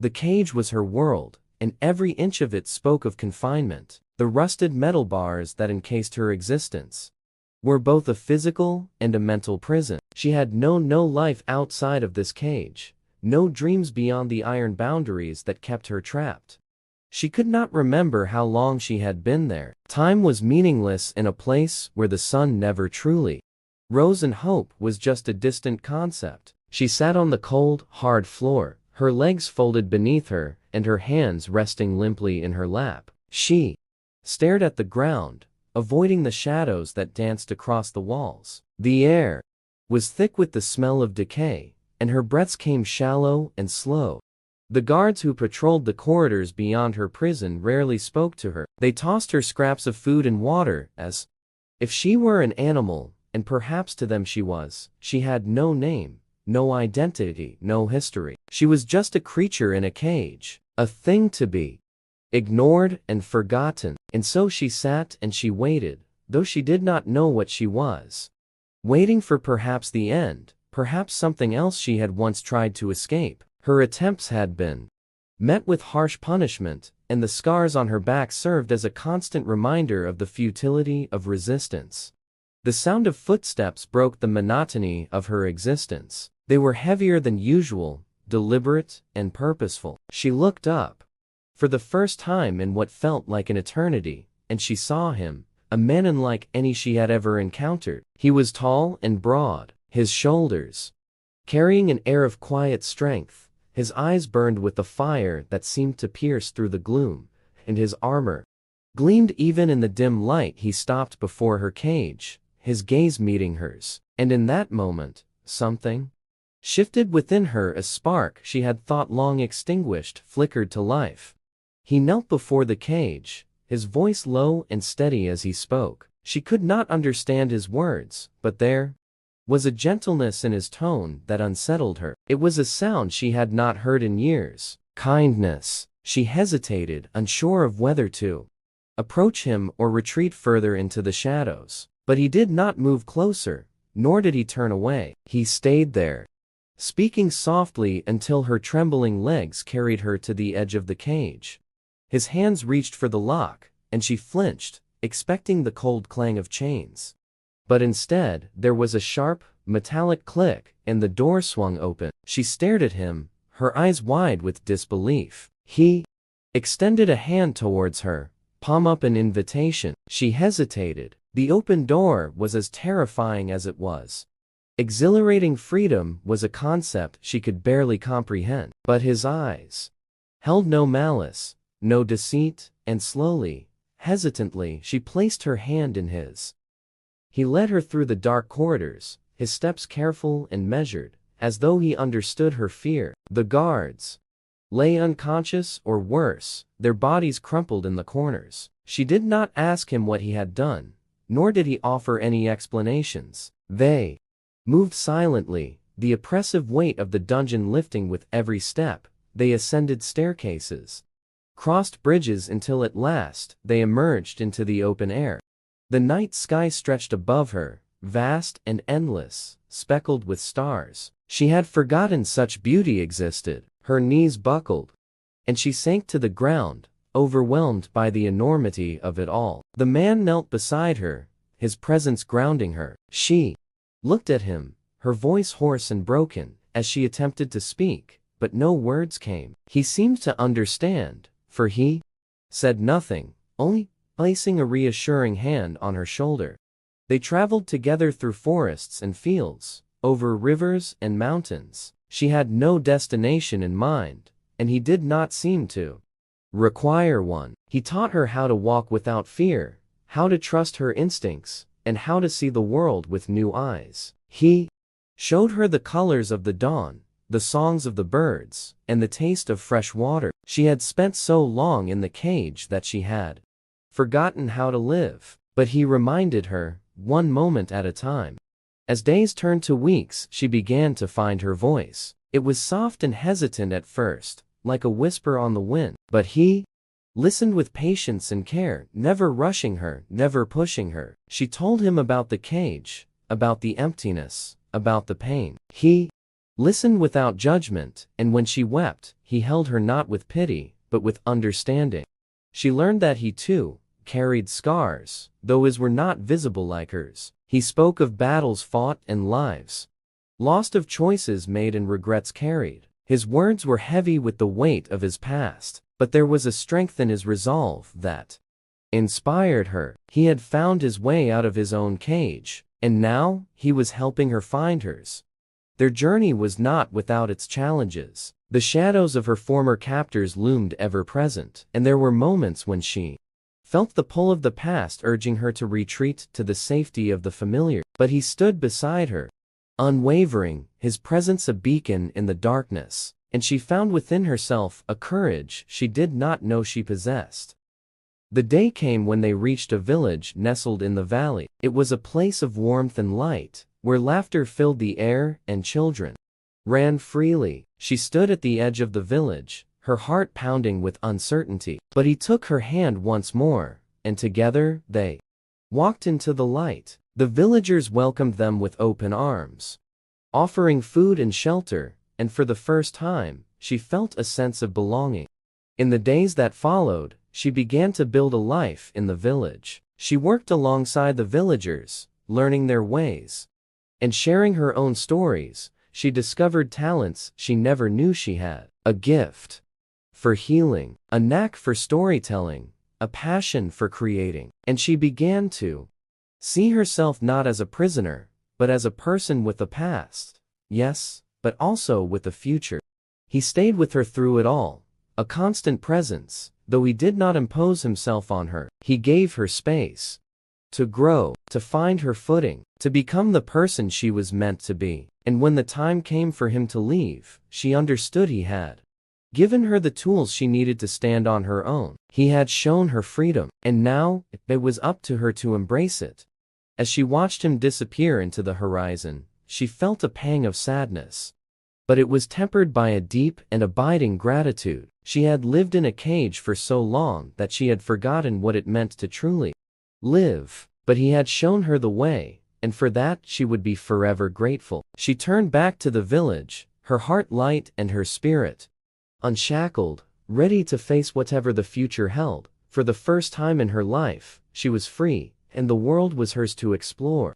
The cage was her world, and every inch of it spoke of confinement. The rusted metal bars that encased her existence were both a physical and a mental prison. She had known no life outside of this cage, no dreams beyond the iron boundaries that kept her trapped. She could not remember how long she had been there. Time was meaningless in a place where the sun never truly rose, and hope was just a distant concept. She sat on the cold, hard floor, her legs folded beneath her, and her hands resting limply in her lap. She stared at the ground, avoiding the shadows that danced across the walls. The air was thick with the smell of decay, and her breaths came shallow and slow. The guards who patrolled the corridors beyond her prison rarely spoke to her. They tossed her scraps of food and water as if she were an animal, and perhaps to them she was. She had no name, no identity, no history. She was just a creature in a cage, a thing to be ignored and forgotten. And so she sat and she waited, though she did not know what she was. Waiting for perhaps the end, perhaps something else she had once tried to escape. Her attempts had been met with harsh punishment, and the scars on her back served as a constant reminder of the futility of resistance. The sound of footsteps broke the monotony of her existence. They were heavier than usual, deliberate and purposeful. She looked up for the first time in what felt like an eternity, and she saw him, a man unlike any she had ever encountered. He was tall and broad, his shoulders carrying an air of quiet strength. His eyes burned with the fire that seemed to pierce through the gloom, and his armor gleamed even in the dim light. He stopped before her cage, his gaze meeting hers, and in that moment, something shifted within her. A spark she had thought long extinguished flickered to life. He knelt before the cage, his voice low and steady as he spoke. She could not understand his words, but there was a gentleness in his tone that unsettled her. It was a sound she had not heard in years. Kindness. She hesitated, unsure of whether to approach him or retreat further into the shadows. But he did not move closer, nor did he turn away. He stayed there, speaking softly until her trembling legs carried her to the edge of the cage. His hands reached for the lock, and she flinched, expecting the cold clang of chains. But instead, there was a sharp, metallic click, and the door swung open. She stared at him, her eyes wide with disbelief. He extended a hand towards her, palm up, an invitation. She hesitated. The open door was as terrifying as it was exhilarating. Freedom was a concept she could barely comprehend. But his eyes held no malice, no deceit, and slowly, hesitantly, she placed her hand in his. He led her through the dark corridors, his steps careful and measured, as though he understood her fear. The guards lay unconscious, or worse, their bodies crumpled in the corners. She did not ask him what he had done, nor did he offer any explanations. They moved silently, the oppressive weight of the dungeon lifting with every step. They ascended staircases, crossed bridges, until at last they emerged into the open air. The night sky stretched above her, vast and endless, speckled with stars. She had forgotten such beauty existed. Her knees buckled, and she sank to the ground, overwhelmed by the enormity of it all. The man knelt beside her, his presence grounding her. She looked at him, her voice hoarse and broken, as she attempted to speak, but no words came. He seemed to understand, for he said nothing, only placing a reassuring hand on her shoulder. They traveled together through forests and fields, over rivers and mountains. She had no destination in mind, and he did not seem to require one. He taught her how to walk without fear, how to trust her instincts, and how to see the world with new eyes. He showed her the colors of the dawn, the songs of the birds, and the taste of fresh water. She had spent so long in the cage that she had forgotten how to live, but he reminded her, one moment at a time. As days turned to weeks, she began to find her voice. It was soft and hesitant at first, like a whisper on the wind, but he listened with patience and care, never rushing her, never pushing her. She told him about the cage, about the emptiness, about the pain. He listened without judgment, and when she wept, he held her not with pity, but with understanding. She learned that he too carried scars, though his were not visible like hers. He spoke of battles fought and lives lost, of choices made and regrets carried. His words were heavy with the weight of his past, but there was a strength in his resolve that inspired her. He had found his way out of his own cage, and now he was helping her find hers. Their journey was not without its challenges. The shadows of her former captors loomed ever present, and there were moments when she felt the pull of the past urging her to retreat to the safety of the familiar. But he stood beside her, unwavering, his presence a beacon in the darkness, and she found within herself a courage she did not know she possessed. The day came when they reached a village nestled in the valley. It was a place of warmth and light, where laughter filled the air and children ran freely. She stood at the edge of the village, her heart pounding with uncertainty. But he took her hand once more, and together they walked into the light. The villagers welcomed them with open arms, offering food and shelter, and for the first time, she felt a sense of belonging. In the days that followed, she began to build a life in the village. She worked alongside the villagers, learning their ways and sharing her own stories. She discovered talents she never knew she had: a gift for healing, a knack for storytelling, a passion for creating. And she began to see herself not as a prisoner, but as a person with a past, yes, but also with a future. He stayed with her through it all, a constant presence, though he did not impose himself on her. He gave her space to grow, to find her footing, to become the person she was meant to be. And when the time came for him to leave, she understood he had given her the tools she needed to stand on her own. He had shown her freedom, and now it was up to her to embrace it. As she watched him disappear into the horizon, she felt a pang of sadness, but it was tempered by a deep and abiding gratitude. She had lived in a cage for so long that she had forgotten what it meant to truly live, but he had shown her the way, and for that she would be forever grateful. She turned back to the village, her heart light and her spirit unshackled, ready to face whatever the future held. For the first time in her life, she was free, and the world was hers to explore.